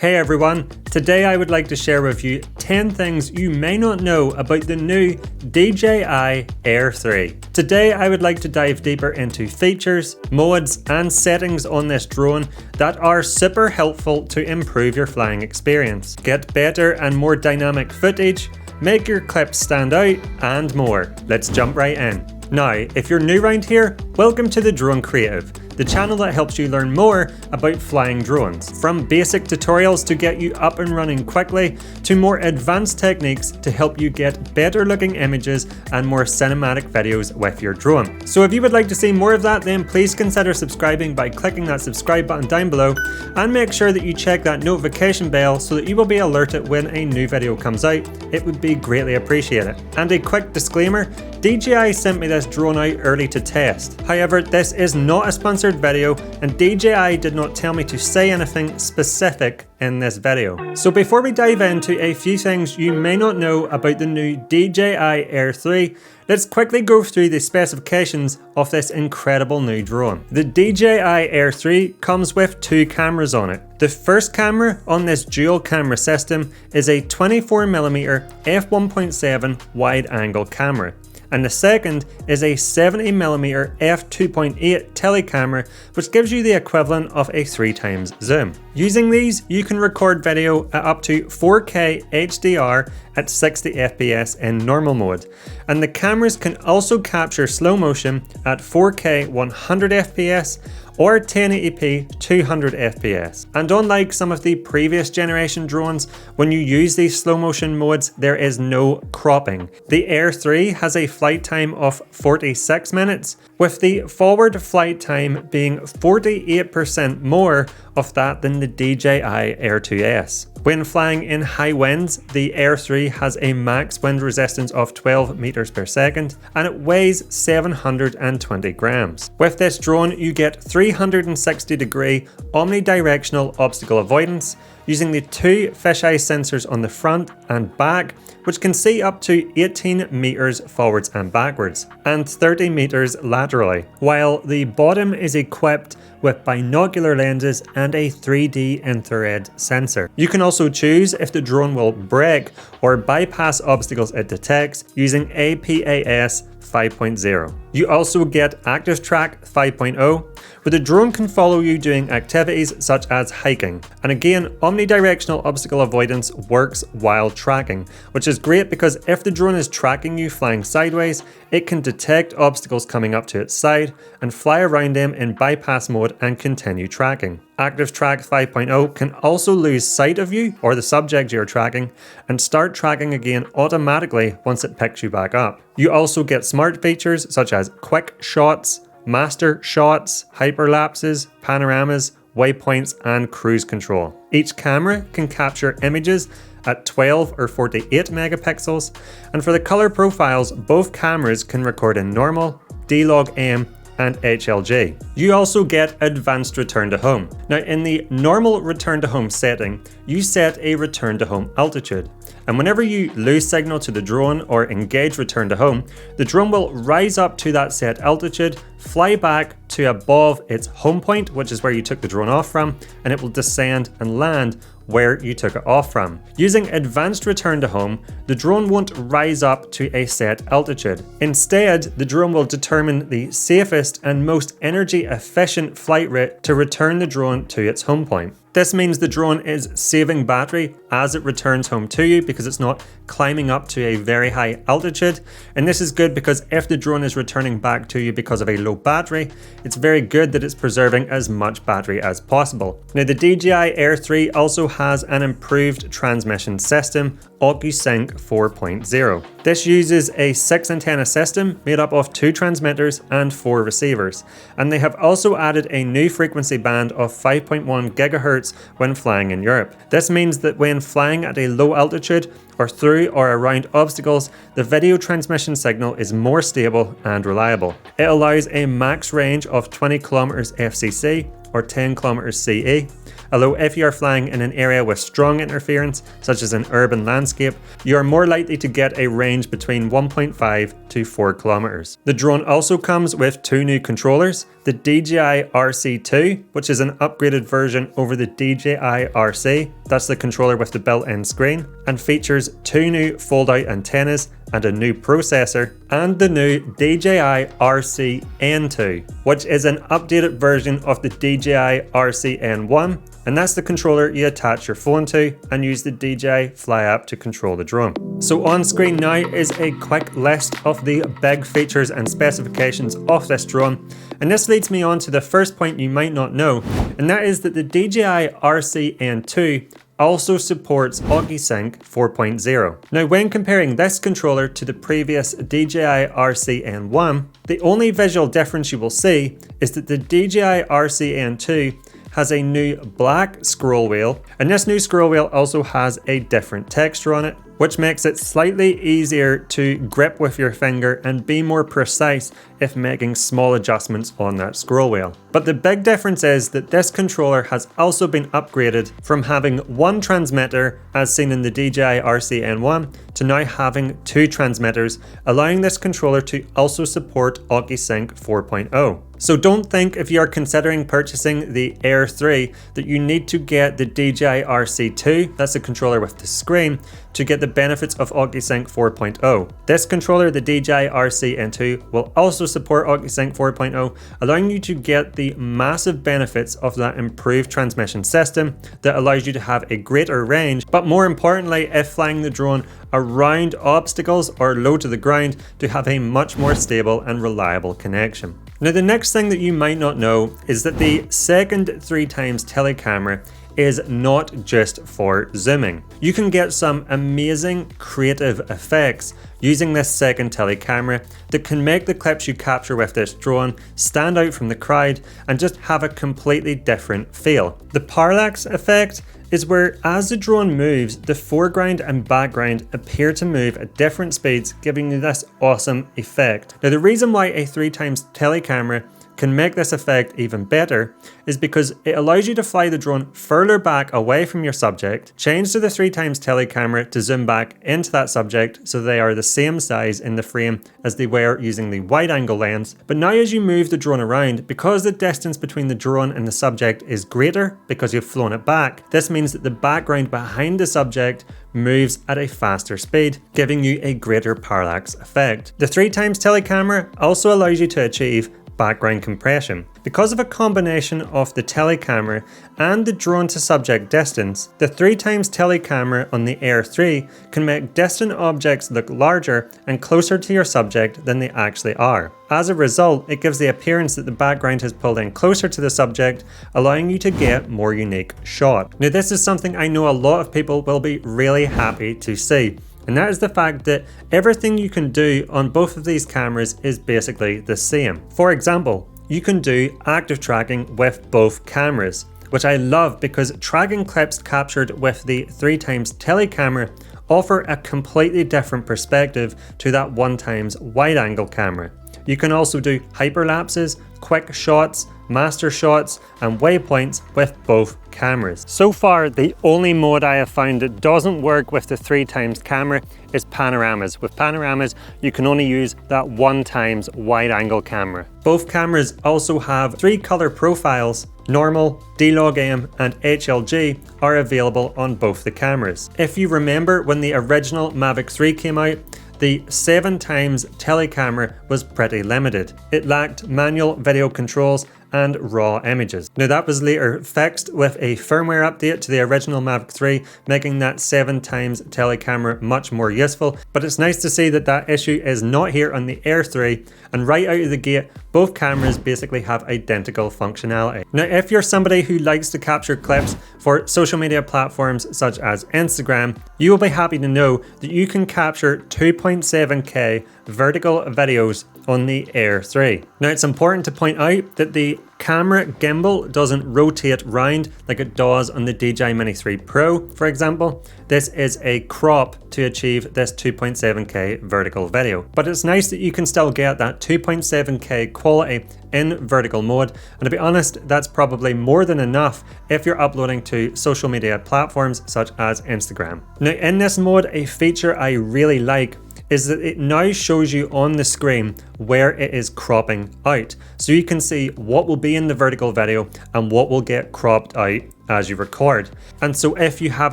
Hey everyone, today I would like to share with you 10 things you may not know about the new DJI Air 3. Today I would like to dive deeper into features, modes and settings on this drone that are super helpful to improve your flying experience, get better and more dynamic footage, make your clips stand out and more. Let's jump right in. Now, if you're new around here, welcome to The Drone Creative, the channel that helps you learn more about flying drones. From basic tutorials to get you up and running quickly, to more advanced techniques to help you get better looking images and more cinematic videos with your drone. So if you would like to see more of that, then please consider subscribing by clicking that subscribe button down below, and make sure that you check that notification bell so that you will be alerted when a new video comes out. It would be greatly appreciated. And a quick disclaimer, DJI sent me this drone out early to test. However, this is not a sponsored video and DJI did not tell me to say anything specific in this video. So before we dive into a few things you may not know about the new DJI Air 3, let's quickly go through the specifications of this incredible new drone. The DJI Air 3 comes with two cameras on it. The first camera on this dual camera system is a 24mm f1.7 wide angle camera, and the second is a 70mm f2.8 telecamera, which gives you the equivalent of a 3x zoom. Using these, you can record video at up to 4K HDR at 60 FPS in normal mode, and the cameras can also capture slow motion at 4K 100 FPS or 1080p 200 FPS. And unlike some of the previous generation drones, when you use these slow motion modes, there is no cropping. The Air 3 has a flight time of 46 minutes, with the forward flight time being 48% more of that than the DJI Air 2S. When flying in high winds, the Air 3 has a max wind resistance of 12 meters per second and it weighs 720 grams. With this drone, you get 360-degree omnidirectional obstacle avoidance using the two fisheye sensors on the front and back, which can see up to 18 meters forwards and backwards and 30 meters laterally, while the bottom is equipped with binocular lenses and a 3D infrared sensor. You can also choose if the drone will brake or bypass obstacles it detects using APAS 5.0. You also get Active Track 5.0, where the drone can follow you doing activities such as hiking. And again, omnidirectional obstacle avoidance works while tracking, which is great because if the drone is tracking you flying sideways, it can detect obstacles coming up to its side and fly around them in bypass mode and continue tracking. Active Track 5.0 can also lose sight of you or the subject you're tracking and start tracking again automatically once it picks you back up. You also get smart features such as quick shots, master shots, hyperlapses, panoramas, waypoints and cruise control. Each camera can capture images at 12 or 48 megapixels, and for the color profiles, both cameras can record in normal, D-Log-M and HLG. You also get advanced return to home. Now in the normal return to home setting, you set a return to home altitude. And whenever you lose signal to the drone or engage return to home, the drone will rise up to that set altitude, fly back to above its home point, which is where you took the drone off from, and it will descend and land where you took it off from. Using advanced return to home, the drone won't rise up to a set altitude. Instead, the drone will determine the safest and most energy efficient flight route to return the drone to its home point. This means the drone is saving battery as it returns home to you because it's not climbing up to a very high altitude. And this is good because if the drone is returning back to you because of a low battery, it's very good that it's preserving as much battery as possible. Now the DJI Air 3 also has an improved transmission system, OcuSync 4.0. This uses a 6-antenna system made up of 2 transmitters and 4 receivers, and they have also added a new frequency band of 5.1 GHz when flying in Europe. This means that when flying at a low altitude or through or around obstacles, the video transmission signal is more stable and reliable. It allows a max range of 20 km FCC or 10 km CE, although if you are flying in an area with strong interference, such as an urban landscape, you are more likely to get a range between 1.5 to 4 kilometers. The drone also comes with 2 new controllers, the DJI RC2, which is an upgraded version over the DJI RC, that's the controller with the built-in screen, and features 2 new fold-out antennas and a new processor, and the new DJI RC-N2, which is an updated version of the DJI RC-N1, and that's the controller you attach your phone to and use the DJI Fly app to control the drone. So on screen now is a quick list of the big features and specifications of this drone, and this leads me on to the first point you might not know, and that is that the DJI RC-N2 also supports OcuSync 4.0. Now, when comparing this controller to the previous DJI RC-N1, the only visual difference you will see is that the DJI RC-N2 has a new black scroll wheel, and this new scroll wheel also has a different texture on it, which makes it slightly easier to grip with your finger and be more precise if making small adjustments on that scroll wheel. But the big difference is that this controller has also been upgraded from having 1 transmitter, as seen in the DJI RC-N1, to now having 2 transmitters, allowing this controller to also support OcuSync 4.0. So don't think if you are considering purchasing the Air 3 that you need to get the DJI RC2, that's the controller with the screen, to get the benefits of OcuSync 4.0. This controller, the DJI RC-N2, will also support OcuSync 4.0, allowing you to get the massive benefits of that improved transmission system that allows you to have a greater range, but more importantly, if flying the drone around obstacles or low to the ground, to have a much more stable and reliable connection. Now, the next thing that you might not know is that the second 3x telecamera is not just for zooming. You can get some amazing creative effects using this second telecamera that can make the clips you capture with this drone stand out from the crowd and just have a completely different feel. The parallax effect is where, as the drone moves, the foreground and background appear to move at different speeds, giving you this awesome effect. Now, the reason why a 3x telecamera can make this effect even better is because it allows you to fly the drone further back away from your subject, change to the 3x telecamera to zoom back into that subject so they are the same size in the frame as they were using the wide angle lens. But now as you move the drone around, because the distance between the drone and the subject is greater because you've flown it back, this means that the background behind the subject moves at a faster speed, giving you a greater parallax effect. The 3x telecamera also allows you to achieve background compression. Because of a combination of the telecamera and the drone to subject distance, the 3x telecamera on the Air 3 can make distant objects look larger and closer to your subject than they actually are. As a result, it gives the appearance that the background has pulled in closer to the subject, allowing you to get more unique shots. Now, this is something I know a lot of people will be really happy to see, and that is the fact that everything you can do on both of these cameras is basically the same. For example, you can do active tracking with both cameras, which I love because tracking clips captured with the 3x telecamera offer a completely different perspective to that 1x wide angle camera. You can also do hyperlapses, quick shots, master shots, and waypoints with both cameras. So far, the only mode I have found that doesn't work with the 3x camera is panoramas. With panoramas, you can only use that 1x wide angle camera. Both cameras also have 3 color profiles. Normal, D-Log-M, and HLG are available on both the cameras. If you remember when the original Mavic 3 came out, the 7x telecamera was pretty limited. It lacked manual video controls and raw images. Now, that was later fixed with a firmware update to the original Mavic 3, making that 7x telecamera much more useful, but it's nice to see that that issue is not here on the Air 3, and right out of the gate, both cameras basically have identical functionality. Now, if you're somebody who likes to capture clips for social media platforms such as Instagram, you will be happy to know that you can capture 2.7K vertical videos on the Air 3. Now, it's important to point out that the camera gimbal doesn't rotate round like it does on the DJI Mini 3 Pro, for example. This is a crop to achieve this 2.7K vertical video. But it's nice that you can still get that 2.7K quality in vertical mode, and to be honest, that's probably more than enough if you're uploading to social media platforms such as Instagram. Now in this mode, a feature I really like is that it now shows you on the screen where it is cropping out. So you can see what will be in the vertical video and what will get cropped out as you record. And so if you have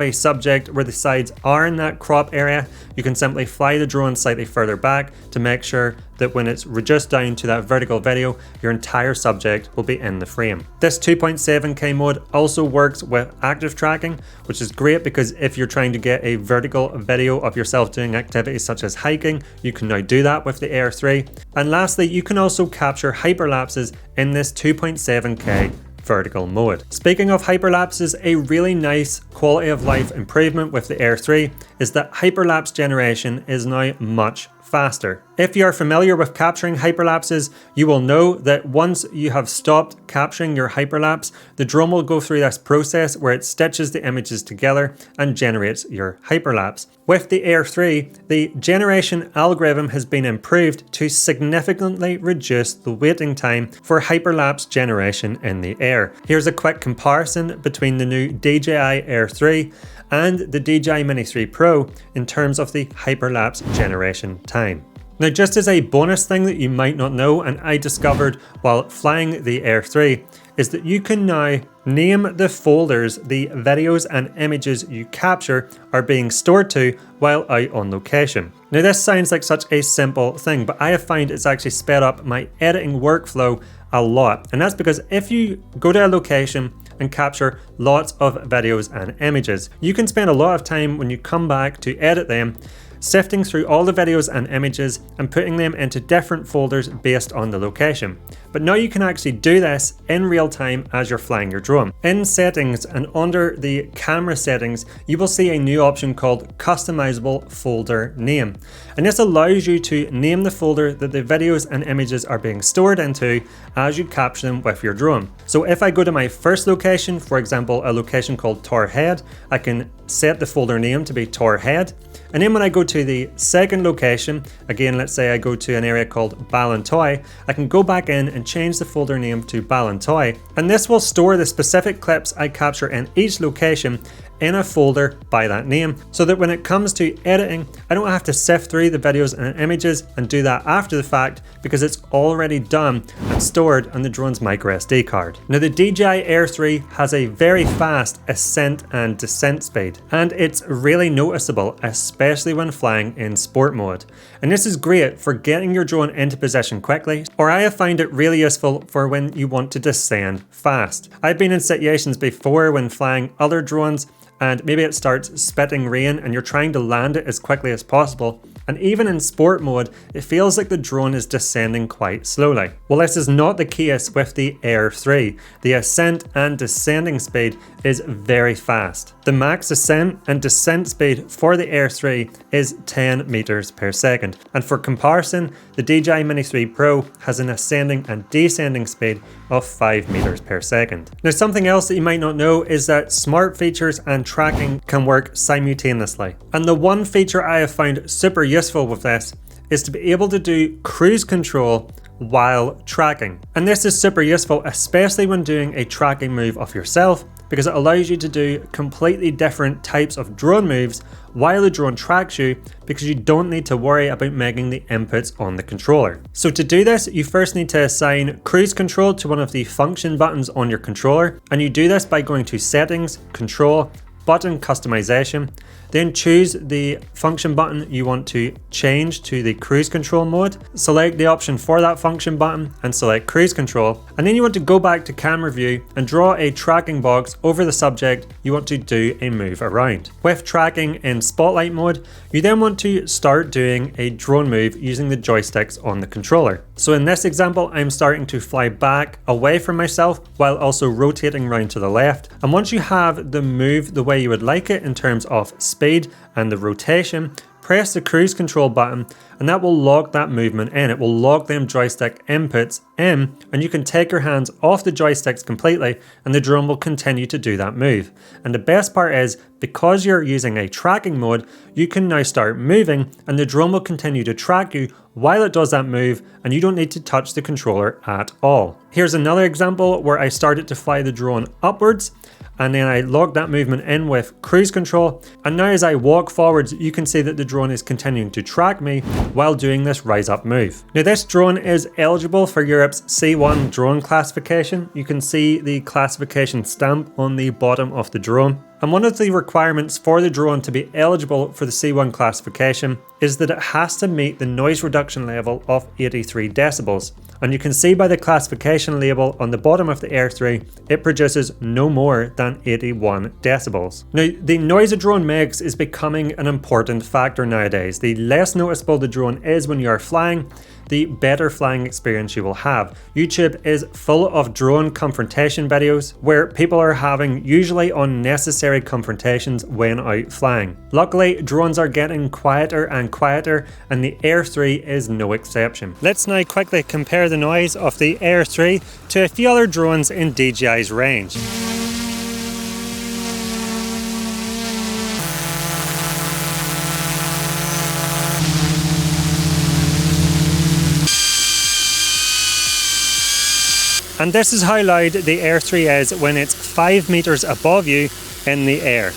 a subject where the sides are in that crop area, you can simply fly the drone slightly further back to make sure that when it's reduced down to that vertical video, your entire subject will be in the frame. This 2.7K mode also works with active tracking, which is great because if you're trying to get a vertical video of yourself doing activities such as hiking, you can now do that with the Air 3. And lastly, you can also capture hyperlapses in this 2.7K vertical mode. Speaking of hyperlapses, a really nice quality of life improvement with the Air 3 is that hyperlapse generation is now much faster. If you are familiar with capturing hyperlapses, you will know that once you have stopped capturing your hyperlapse, the drone will go through this process where it stitches the images together and generates your hyperlapse. With the Air 3, the generation algorithm has been improved to significantly reduce the waiting time for hyperlapse generation in the air. Here's a quick comparison between the new DJI Air 3 and the DJI Mini 3 Pro in terms of the hyperlapse generation time. Now, just as a bonus thing that you might not know, and I discovered while flying the Air 3, is that you can now name the folders the videos and images you capture are being stored to while out on location. Now, this sounds like such a simple thing, but I have found it's actually sped up my editing workflow a lot. And that's because if you go to a location and capture lots of videos and images, you can spend a lot of time when you come back to edit them sifting through all the videos and images and putting them into different folders based on the location. But now you can actually do this in real time as you're flying your drone. In settings and under the camera settings, you will see a new option called customizable folder name. And this allows you to name the folder that the videos and images are being stored into as you capture them with your drone. So if I go to my first location, for example, a location called Tor Head, I can set the folder name to be Tor Head. And then when I go to the second location, again, let's say I go to an area called Ballantoy, I can go back in and change the folder name to Ballantoy. And this will store the specific clips I capture in each location in a folder by that name, so that when it comes to editing, I don't have to sift through the videos and images and do that after the fact because it's already done and stored on the drone's microSD card. Now, the DJI Air 3 has a very fast ascent and descent speed, and it's really noticeable, especially when flying in sport mode. And this is great for getting your drone into position quickly, or I have found it really useful for when you want to descend fast. I've been in situations before when flying other drones and maybe it starts spitting rain and you're trying to land it as quickly as possible. And even in sport mode, it feels like the drone is descending quite slowly. Well, this is not the case with the Air 3. The ascent and descending speed is very fast. The max ascent and descent speed for the Air 3 is 10 meters per second. And for comparison, the DJI Mini 3 Pro has an ascending and descending speed of 5 meters per second. Now, something else that you might not know is that smart features and tracking can work simultaneously. And the one feature I have found super useful with this is to be able to do cruise control while tracking. And this is super useful, especially when doing a tracking move of yourself, because it allows you to do completely different types of drone moves while the drone tracks you, because you don't need to worry about making the inputs on the controller. So to do this, you first need to assign cruise control to one of the function buttons on your controller, and you do this by going to Settings, Control, Button Customization, then choose the function button you want to change to the cruise control mode. Select the option for that function button and select cruise control. And then you want to go back to camera view and draw a tracking box over the subject you want to do a move around. With tracking in spotlight mode, you then want to start doing a drone move using the joysticks on the controller. So in this example, I'm starting to fly back away from myself while also rotating around to the left. And once you have the move the way you would like it in terms of speed and the rotation, press the cruise control button and that will lock that movement in. It will lock them joystick inputs in, and you can take your hands off the joysticks completely and the drone will continue to do that move. And the best part is, because you're using a tracking mode, you can now start moving and the drone will continue to track you while it does that move, and you don't need to touch the controller at all. Here's another example where I started to fly the drone upwards and then I logged that movement in with cruise control, and now as I walk forwards you can see that the drone is continuing to track me while doing this rise up move. Now this drone is eligible for Europe's C1 drone classification. You can see the classification stamp on the bottom of the drone. And one of the requirements for the drone to be eligible for the C1 classification is that it has to meet the noise reduction level of 83 decibels. And you can see by the classification label on the bottom of the Air 3, it produces no more than 81 decibels. Now, the noise a drone makes is becoming an important factor nowadays. The less noticeable the drone is when you are flying, the better flying experience you will have. YouTube is full of drone confrontation videos where people are having usually unnecessary confrontations when out flying. Luckily, drones are getting quieter and quieter, and the Air 3 is no exception. Let's now quickly compare the noise of the Air 3 to a few other drones in DJI's range. And this is how loud the Air 3 is when it's 5 meters above you in the air.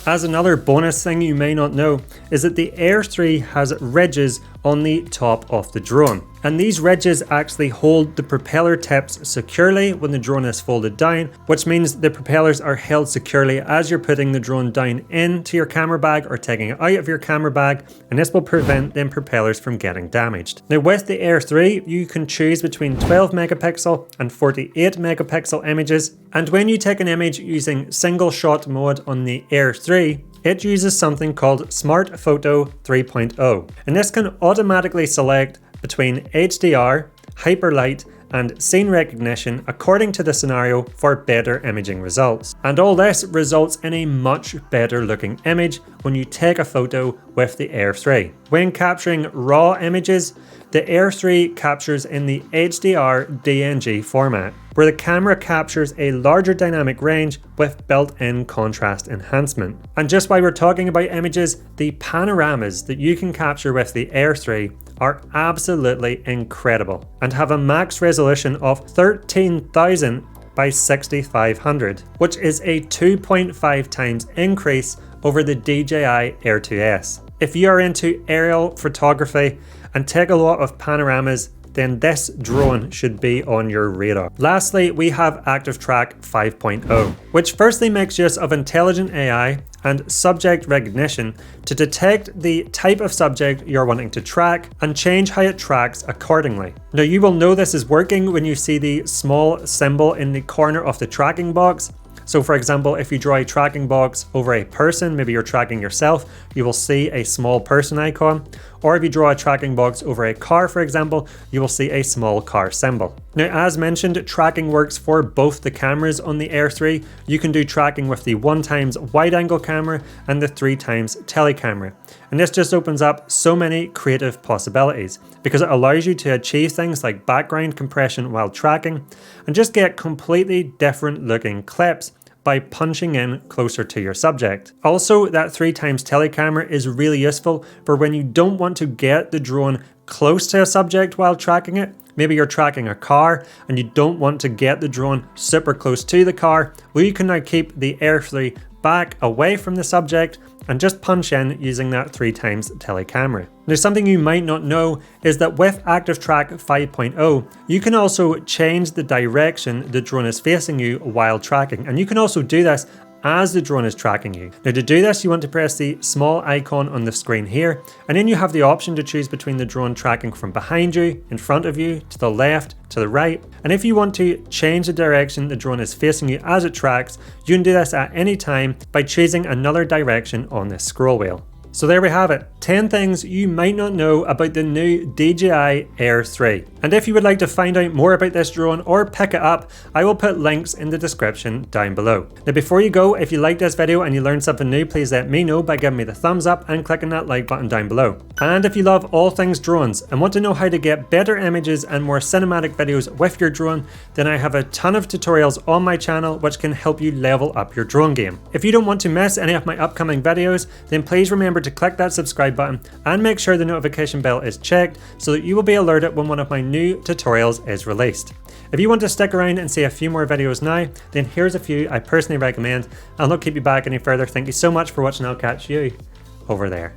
As another bonus thing you may not know is that the Air 3 has ridges on the top of the drone. And these ridges actually hold the propeller tips securely when the drone is folded down, which means the propellers are held securely as you're putting the drone down into your camera bag or taking it out of your camera bag, and this will prevent them propellers from getting damaged. Now with the Air 3, you can choose between 12 megapixel and 48 megapixel images, and when you take an image using single shot mode on the Air 3, it uses something called Smart Photo 3.0, and this can automatically select between HDR, hyperlight, and scene recognition according to the scenario for better imaging results. And all this results in a much better looking image when you take a photo with the Air 3. When capturing raw images, the Air 3 captures in the HDR DNG format, where the camera captures a larger dynamic range with built-in contrast enhancement. And just while we're talking about images, the panoramas that you can capture with the Air 3 are absolutely incredible and have a max resolution of 13,000 by 6,500, which is a 2.5 times increase over the DJI Air 2S. If you are into aerial photography and take a lot of panoramas, then this drone should be on your radar. Lastly, we have ActiveTrack 5.0, which firstly makes use of intelligent AI and subject recognition to detect the type of subject you're wanting to track and change how it tracks accordingly. Now you will know this is working when you see the small symbol in the corner of the tracking box. So for example, if you draw a tracking box over a person, maybe you're tracking yourself, you will see a small person icon. Or if you draw a tracking box over a car, for example, you will see a small car symbol. Now, as mentioned, tracking works for both the cameras on the Air 3. You can do tracking with the 1x wide angle camera and the 3x tele camera. And this just opens up so many creative possibilities because it allows you to achieve things like background compression while tracking and just get completely different looking clips by punching in closer to your subject. Also, that 3x telecamera is really useful for when you don't want to get the drone close to a subject while tracking it. Maybe you're tracking a car and you don't want to get the drone super close to the car. Well, you can now keep the Air 3 back away from the subject and just punch in using that 3x telecamera. Now, something you might not know is that with ActiveTrack 5.0, you can also change the direction the drone is facing you while tracking, and you can also do this as the drone is tracking you. Now to do this, you want to press the small icon on the screen here, and then you have the option to choose between the drone tracking from behind you, in front of you, to the left, to the right. And if you want to change the direction the drone is facing you as it tracks, you can do this at any time by choosing another direction on this scroll wheel. So there we have it, 10 things you might not know about the new DJI Air 3. And if you would like to find out more about this drone or pick it up, I will put links in the description down below. Now before you go, if you liked this video and you learned something new, please let me know by giving me the thumbs up and clicking that like button down below. And if you love all things drones and want to know how to get better images and more cinematic videos with your drone, then I have a ton of tutorials on my channel which can help you level up your drone game. If you don't want to miss any of my upcoming videos, then please remember to click that subscribe button and make sure the notification bell is checked so that you will be alerted when one of my new tutorials is released. If you want to stick around and see a few more videos now, then here's a few I personally recommend. I'll not keep you back any further. Thank you so much for watching. I'll catch you over there.